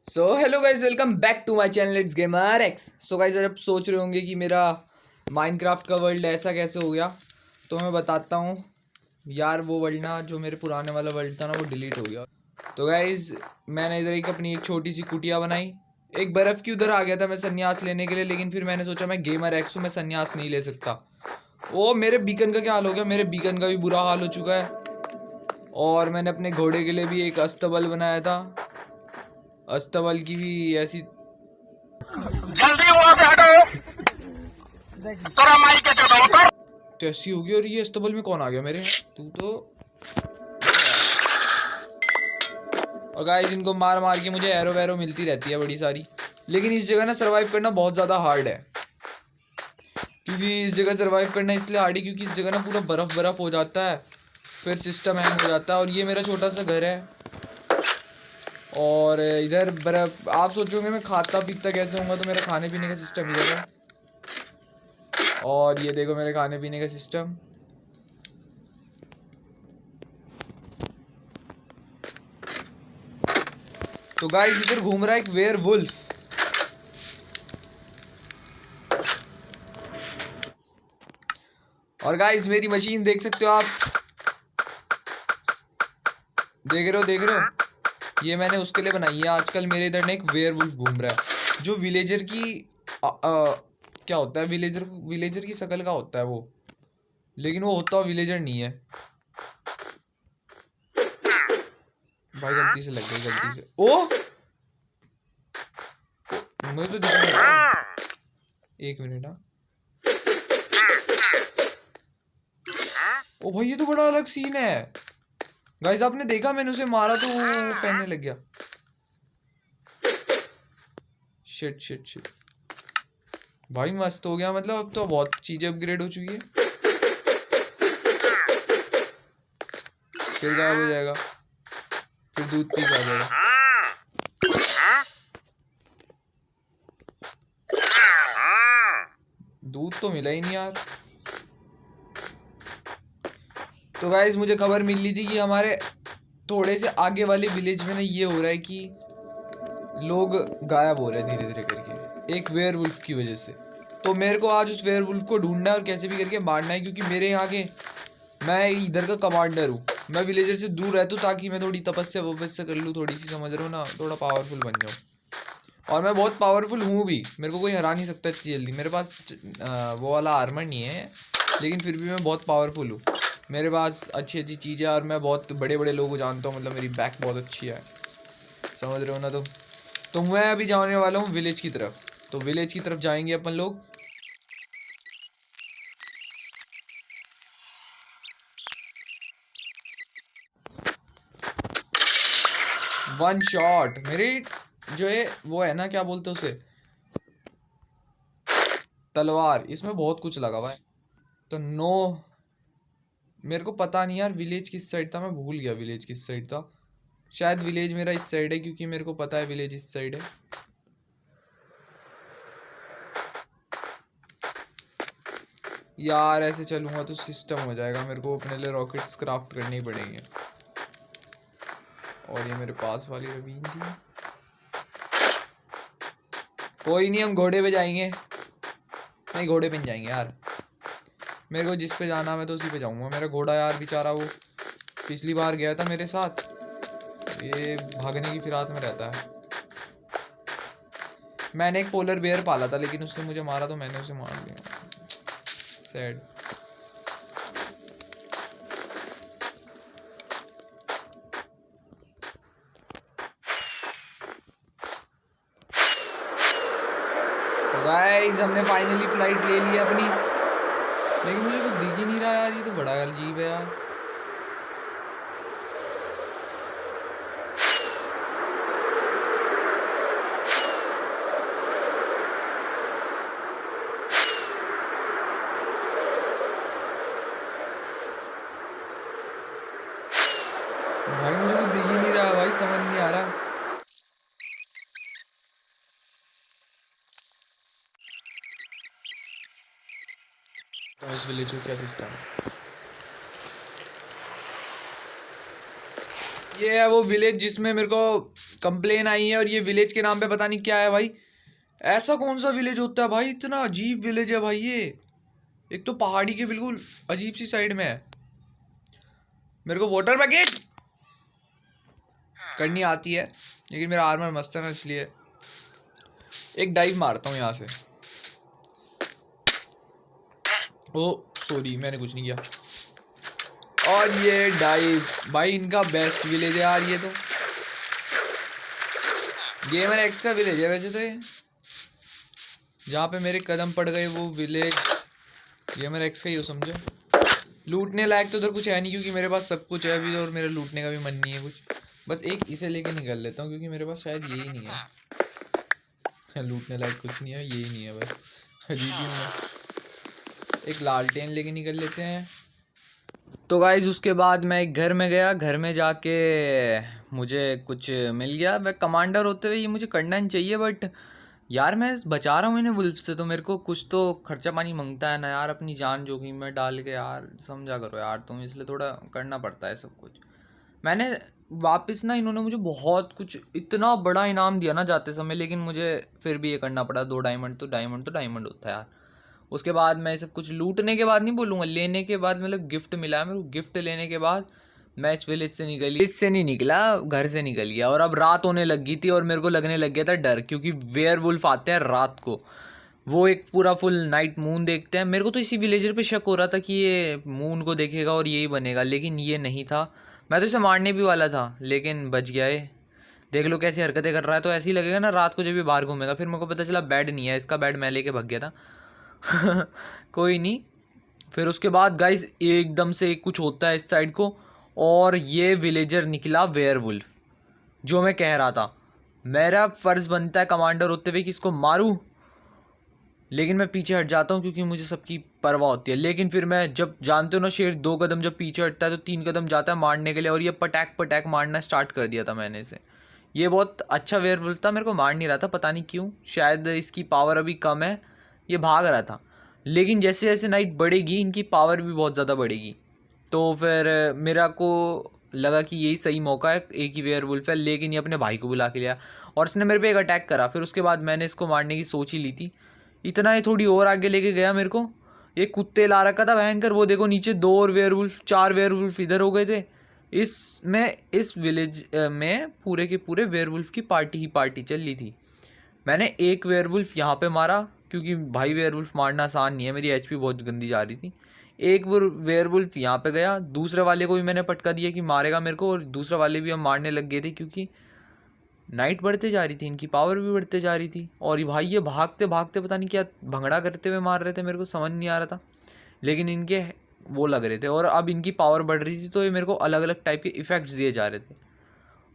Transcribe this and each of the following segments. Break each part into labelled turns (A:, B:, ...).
A: So hello guys, welcome back to my channel it's gamer X. So guys, अगर आप सोच रहे होंगे कि मेरा माइनक्राफ्ट का वर्ल्ड ऐसा कैसे हो गया, तो मैं बताता हूँ यार। वो वर्ल्ड ना, जो मेरे पुराने वाला वर्ल्ड था ना, वो डिलीट हो गया। तो गाइज, मैंने इधर एक अपनी एक छोटी सी कुटिया बनाई। एक बर्फ़ की उधर आ गया था मैं संन्यास लेने के लिए, लेकिन फिर मैंने सोचा मैं गेमर एक्स हूँ, मैं संन्यास नहीं ले सकता। ओ, मेरे बीकन का क्या हाल हो गया? मेरे बीकन का भी बुरा हाल हो चुका है। और मैंने अपने घोड़े के लिए भी एक अस्तबल बनाया था। अस्तबल की भी ऐसी
B: जल्दी वहां से हटो। तोरा माई के चलो उतर।
A: तो ऐसी होगी। और ये अस्तबल में कौन आ गया मेरे? तू तो। और गाइस, इनको मार मार के मुझे एरो वैरो मिलती रहती है बड़ी सारी। लेकिन इस जगह ना सरवाइव करना बहुत ज़्यादा हार्ड है। क्योंकि इस जगह सरवाइव करना इसलिए हार्ड है क्योंकि इस जगह ना पूरा बर्फ़ बर्फ़ हो जाता है। फिर सिस्टम हैंग हो जाता है। और ये मेरा छोटा सा घर है। और इधर बर्फ़, आप सोचोगे मैं खाता पीता कैसे होऊंगा, तो मेरा खाने पीने का सिस्टम इधर है। और ये देखो मेरे खाने पीने का सिस्टम। तो गाइस, इधर घूम रहा है एक वेयर वुल्फ। और गाइस, मेरी मशीन देख सकते हो आप। देख रहे हो, ये मैंने उसके लिए बनाई है। आजकल मेरे इधर ना एक वेयर वुल्फ घूम रहा है, जो विलेजर की क्या होता है, विलेजर विलेजर की शक्ल का होता है वो। लेकिन वो होता विलेजर नहीं है। भाई गलती से लग गई, गलती से। ओ, मुझे तो दिख नहीं रहा। एक मिनट। हाँ, ओ भाई, ये तो बड़ा अलग सीन है। गाइस, आपने देखा, मैंने उसे मारा तो वो पहनने लग गया। Shit shit shit. भाई मस्त हो गया, मतलब अब तो बहुत चीजें अपग्रेड हो चुकी है। फिर गायब हो जाएगा। फिर दूध पी के आ जाएगा। दूध तो मिला ही नहीं यार। तो गाइस, मुझे खबर मिल रही थी कि हमारे थोड़े से आगे वाले विलेज में ना ये हो रहा है कि लोग गायब हो रहे हैं धीरे धीरे करके, एक वेयरवुल्फ की वजह से। तो मेरे को आज उस वेयरवुल्फ को ढूंढना है और कैसे भी करके मारना है, क्योंकि मेरे यहाँ के, मैं इधर का कमांडर हूँ। मैं विलेजर से दूर रहता हूँ ताकि मैं थोड़ी तपस्या वपस्या कर लूँ, थोड़ी सी, समझ रहे हो ना, थोड़ा पावरफुल बन जाऊँ। और मैं बहुत पावरफुल हूँ भी, मेरे को कोई हरा नहीं सकता इतनी जल्दी। मेरे पास वो वाला आर्मर नहीं है, लेकिन फिर भी मैं बहुत पावरफुल हूँ। मेरे पास अच्छी अच्छी चीज़ें, और मैं बहुत बड़े बड़े लोगों को जानता हूँ, मतलब मेरी बैक बहुत अच्छी है, समझ रहे हो ना। तो मैं अभी जाने वाला हूँ विलेज की तरफ। तो विलेज की तरफ जाएंगे अपन लोग। वन शॉट मेरी जो है वो है ना, क्या बोलते हैं उसे, तलवार। इसमें बहुत कुछ लगा हुआ है। तो नो, मेरे को पता नहीं यार विलेज किस साइड था, मैं भूल गया विलेज किस साइड था। शायद विलेज मेरा इस साइड है, क्योंकि मेरे को पता है विलेज इस साइड है। यार ऐसे चलूंगा तो सिस्टम हो जाएगा, मेरे को अपने लिए रॉकेट्स क्राफ्ट करने ही पड़ेंगे। और ये मेरे पास वाली रवीन थी। कोई नहीं, हम घोड़े पे जाएंगे। नहीं, घोड़े पे नहीं जाएंगे यार। मेरे को जिस पे जाना मैं तो उसी पे जाऊंगा। मेरा घोड़ा यार बेचारा, वो पिछली बार गया था मेरे साथ, ये भागने की फिराक में रहता है। मैंने एक पोलर बेयर पाला था, लेकिन उसने मुझे मारा तो मैंने उसे मार दिया। सैड। तो गाइस, हमने फाइनली फ्लाइट ले ली अपनी। लेकिन मुझे कुछ दिख ही नहीं रहा यार, ये तो बड़ा अजीब है यार। भाई मुझे कुछ दिख ही नहीं रहा भाई, समझ नहीं आ रहा। तो इस विलेज को क्या सिस्टम है? ये है वो विलेज जिसमें मेरे को कंप्लेन आई है और ये विलेज के नाम पे पता नहीं क्या है भाई। ऐसा कौन सा विलेज होता है भाई, इतना अजीब विलेज है भाई ये। एक तो पहाड़ी के बिल्कुल अजीब सी साइड में है। मेरे को वाटर बकेट करनी आती है लेकिन मेरा आर्मर मस्त है ना, इसलिए एक डाइव मारता हूँ यहाँ से। ओ सॉरी, मैंने कुछ नहीं किया। और ये डाइव भाई, इनका बेस्ट विलेज है यार ये तो। गेमर एक्स का विलेज है वैसे तो ये, जहाँ पे मेरे कदम पड़ गए वो विलेज गेमर एक्स का ही हो समझो। लूटने लायक तो उधर कुछ है नहीं क्योंकि मेरे पास सब कुछ है अभी और मेरा लूटने का भी मन नहीं है कुछ। बस एक इसे लेके निकल लेता हूँ क्योंकि मेरे पास शायद यही नहीं है। लूटने लायक कुछ नहीं है, यही नहीं है बस। अजीब ही हूँ। एक लालटेन लेके निकल लेते हैं। तो गाइज उसके बाद मैं एक घर में गया। घर में जाके मुझे कुछ मिल गया। मैं कमांडर होते हुए ये मुझे करना नहीं चाहिए, बट यार मैं बचा रहा हूँ इन्हें वुल्फ से, तो मेरे को कुछ तो खर्चा पानी मांगता है ना यार, अपनी जान जोखिम में डाल के यार, समझा करो यार तुम, इसलिए थोड़ा करना पड़ता है सब कुछ। मैंने वापस ना, इन्होंने मुझे बहुत कुछ इतना बड़ा इनाम दिया ना जाते समय, लेकिन मुझे फिर भी ये करना पड़ा। 2 डायमंड तो डायमंड होता है यार। उसके बाद मैं सब कुछ लूटने के बाद नहीं बोलूँगा, लेने के बाद, मतलब गिफ्ट मिला है मेरे को। गिफ्ट लेने के बाद मैं इस विलेज से निकली, इससे नहीं निकला, घर से निकल गया। और अब रात होने लग गई थी और मेरे को लगने लग गया था डर, क्योंकि वेयरवुल्फ आते हैं रात को। वो एक पूरा फुल नाइट मून देखते हैं। मेरे को तो इसी विलेजर पे शक हो रहा था कि ये मून को देखेगा और यही बनेगा, लेकिन ये नहीं था। मैं तो इसे मारने भी वाला था लेकिन बच गया ये। देख लो कैसी हरकतें कर रहा है। तो ऐसे ही लगेगा ना रात को जब भी बाहर घूमेगा। फिर मेरे को पता चला बेड नहीं है इसका, बेड मैं लेके भाग गया था। कोई नहीं। फिर उसके बाद गाइस एकदम से कुछ होता है इस साइड को, और ये विलेजर निकला वेयरवुल्फ। जो मैं कह रहा था, मेरा फर्ज बनता है कमांडर होते हुए कि इसको मारूं, लेकिन मैं पीछे हट जाता हूँ क्योंकि मुझे सबकी परवाह होती है। लेकिन फिर मैं, जब जानते हो ना शेर 2 कदम जब पीछे हटता है तो 3 कदम जाता है मारने के लिए, और ये पटैक मारना स्टार्ट कर दिया था मैंने इसे। ये बहुत अच्छा वेयरवुल्फ था, मेरे को मार नहीं रहा था, पता नहीं क्यों, शायद इसकी पावर अभी कम है, ये भाग रहा था। लेकिन जैसे जैसे नाइट बढ़ेगी इनकी पावर भी बहुत ज़्यादा बढ़ेगी। तो फिर मेरा को लगा कि यही सही मौका है, एक ही वेयरवुल्फ है, लेकिन ये अपने भाई को बुला के लिया और इसने मेरे पे एक अटैक करा। फिर उसके बाद मैंने इसको मारने की सोच ही ली थी। इतना ही थोड़ी और आगे लेके गया मेरे को, ये कुत्ते ला रखा था भयंकर। वो देखो नीचे 2 और वेयरवुल्फ, 4 वेयरवुल्फ इधर हो गए थे। इस विलेज में पूरे के पूरे वेयरवुल्फ की पार्टी ही पार्टी चल रही थी। मैंने एक वेयरवुल्फ यहाँ पे मारा क्योंकि भाई वेयरवुल्फ मारना आसान नहीं है, मेरी एचपी बहुत गंदी जा रही थी। एक वो वेयरवुल्फ यहाँ पे गया, दूसरे वाले को भी मैंने पटका दिया कि मारेगा मेरे को, और दूसरा वाले भी हम मारने लग गए थे क्योंकि नाइट बढ़ते जा रही थी, इनकी पावर भी बढ़ते जा रही थी। और ये भाई ये भागते भागते पता नहीं क्या भंगड़ा करते हुए मार रहे थे, मेरे को समझ नहीं आ रहा था, लेकिन इनके वो लग रहे थे। और अब इनकी पावर बढ़ रही थी तो ये मेरे को अलग अलग टाइप के इफ़ेक्ट्स दिए जा रहे थे।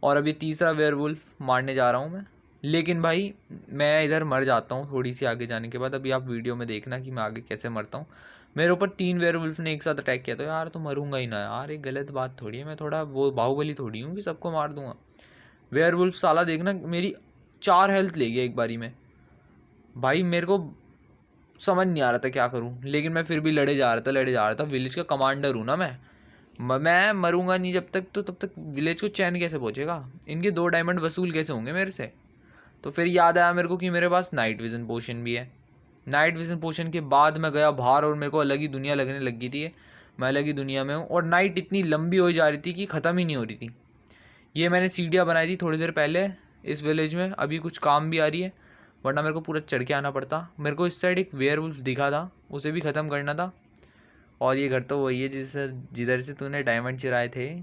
A: और अब ये तीसरा वेयरवुल्फ मारने जा रहा हूँ मैं, लेकिन भाई मैं इधर मर जाता हूँ थोड़ी सी आगे जाने के बाद। अभी आप वीडियो में देखना कि मैं आगे कैसे मरता हूँ। मेरे ऊपर 3 वेयरवुल्फ ने एक साथ अटैक किया, तो यार तो मरूंगा ही ना यार, एक गलत बात थोड़ी है। मैं थोड़ा वो बाहुबली थोड़ी हूँ कि सबको मार दूंगा। वेयरवुल्फ साला देखना मेरी 4 हेल्थ ले गया एक बारी में। भाई मेरे को समझ नहीं आ रहा था क्या करूं, लेकिन मैं फिर भी लड़े जा रहा था। विलेज का कमांडर हूँ ना मैं मरूंगा नहीं जब तक, तो तब तक विलेज को चैन कैसे पहुंचेगा? इनके 2 डायमंड वसूल कैसे होंगे मेरे से? तो फिर याद आया मेरे को कि मेरे पास नाइट विजन पोशन भी है। नाइट विजन पोशन के बाद मैं गया बाहर और मेरे को अलग ही दुनिया लगने लग गई थी। मैं अलग ही दुनिया में हूँ और नाइट इतनी लंबी हो जा रही थी कि ख़त्म ही नहीं हो रही थी। ये मैंने सीढ़ियाँ बनाई थी थोड़ी देर पहले इस विलेज में, अभी कुछ काम भी आ रही है, वरना मेरे को पूरा चढ़ के आना पड़ता। मेरे को इस साइड एक वेयरवुल्फ दिखा था, उसे भी ख़त्म करना था। और ये घर तो वही है जिधर से तूने डायमंड चुराए थे।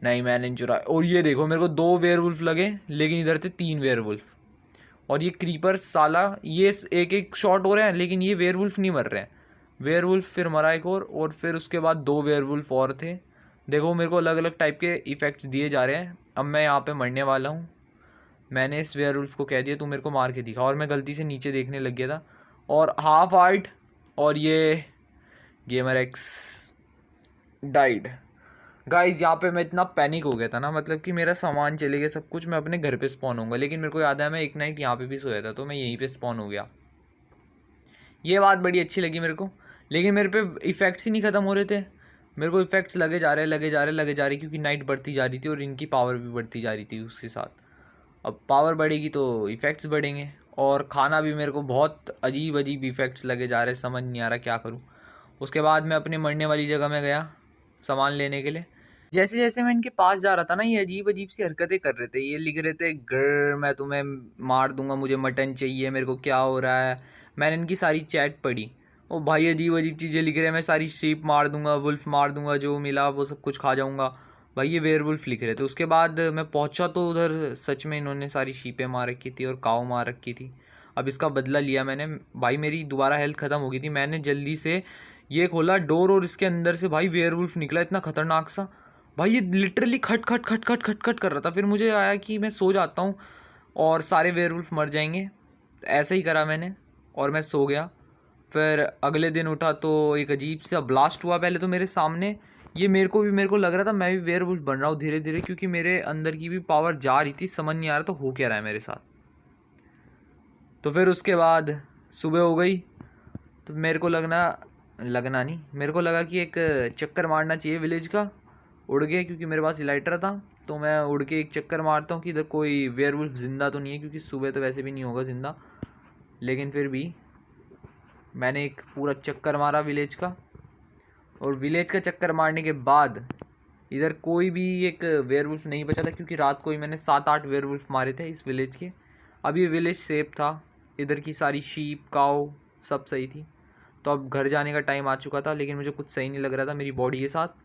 A: नहीं मैंने नहीं चुराए। और ये देखो मेरे को 2 वेयरवुल्फ लगे, लेकिन इधर थे 3 वेयरवुल्फ। और ये क्रीपर साला, ये एक शॉट हो रहे हैं लेकिन ये वेयरवुल्फ नहीं मर रहे हैं। वेयरवुल्फ फिर मरा एक और फिर उसके बाद 2 वेयरवुल्फ और थे। देखो मेरे को अलग अलग टाइप के इफ़ेक्ट्स दिए जा रहे हैं। अब मैं यहाँ पे मरने वाला हूँ। मैंने इस वेयरवुल्फ को कह दिया तू मेरे को मार के दिखा, और मैं गलती से नीचे देखने लग गया था और हाफ हार्ट, और ये गेमर एक्स डाइड। गाइज यहाँ पे मैं इतना पैनिक हो गया था ना, मतलब कि मेरा सामान चले गया सब कुछ, मैं अपने घर पे स्पॉन होऊंगा। लेकिन मेरे को याद है मैं एक नाइट यहाँ पे भी सोया था, तो मैं यहीं पे स्पॉन हो गया। ये बात बड़ी अच्छी लगी मेरे को, लेकिन मेरे पे इफ़ेक्ट्स ही नहीं ख़त्म हो रहे थे। मेरे को इफेक्ट्स लगे जा रहे क्योंकि नाइट बढ़ती जा रही थी और इनकी पावर भी बढ़ती जा रही थी उसके साथ। अब पावर बढ़ेगी तो इफ़ेक्ट्स बढ़ेंगे, और खाना भी मेरे को बहुत अजीब अजीब इफ़ेक्ट्स लगे जा रहे, समझ नहीं आ रहा क्या करूँ। उसके बाद मैं अपने मरने वाली जगह में गया सामान लेने के लिए। जैसे जैसे मैं इनके पास जा रहा था ना, ये अजीब अजीब सी हरकतें कर रहे थे। ये लिख रहे थे गर मैं तुम्हें मार दूंगा, मुझे मटन चाहिए, मेरे को क्या हो रहा है। मैंने इनकी सारी चैट पढ़ी। ओ भाई अजीब अजीब चीज़ें लिख रहे हैं, मैं सारी शीप मार दूंगा, वुल्फ मार दूंगा, जो मिला वो सब कुछ खा जाऊंगा। भाई ये वेयरवुल्फ लिख रहे थे। उसके बाद मैं पहुंचा तो उधर सच में इन्होंने सारी शीपें मार रखी थी और काऊ मार रखी थी। अब इसका बदला लिया मैंने। भाई मेरी दोबारा हेल्थ ख़त्म हो गई थी, मैंने जल्दी से ये खोला डोर और इसके अंदर से भाई वेयरवुल्फ निकला, इतना खतरनाक सा। भाई ये लिटरली खट खट खट खट खट खट कर रहा था। फिर मुझे आया कि मैं सो जाता हूँ और सारे वेयरवुल्फ मर जाएंगे। ऐसे ही करा मैंने और मैं सो गया। फिर अगले दिन उठा तो एक अजीब सा ब्लास्ट हुआ पहले तो मेरे सामने। ये मेरे को लग रहा था मैं भी वेयरवुल्फ बन रहा हूँ धीरे धीरे, क्योंकि मेरे अंदर की भी पावर जा रही थी। समझ नहीं आ रहा तो हो क्या रहा है मेरे साथ। तो फिर उसके बाद सुबह हो गई तो मेरे को लगना नहीं, मेरे को लगा कि एक चक्कर मारना चाहिए विलेज का। उड़ गया क्योंकि मेरे पास इलाइटर था, तो मैं उड़ के एक चक्कर मारता हूँ कि इधर कोई वेयरवुल्फ ज़िंदा तो नहीं है, क्योंकि सुबह तो वैसे भी नहीं होगा ज़िंदा। लेकिन फिर भी मैंने एक पूरा चक्कर मारा विलेज का, और विलेज का चक्कर मारने के बाद इधर कोई भी एक वेयरवुल्फ नहीं बचा था, क्योंकि रात को ही मैंने 7-8 वेयरवुल्फ मारे थे इस विलेज के। अब ये विलेज सेफ था, इधर की सारी शीप काऊ सब सही थी। तो अब घर जाने का टाइम आ चुका था, लेकिन मुझे कुछ सही नहीं लग रहा था मेरी बॉडी के साथ।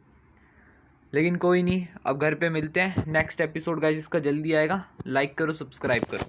A: लेकिन कोई नहीं, अब घर पे मिलते हैं। नेक्स्ट एपिसोड गाइस इसका जल्दी आएगा। लाइक करो, सब्सक्राइब करो।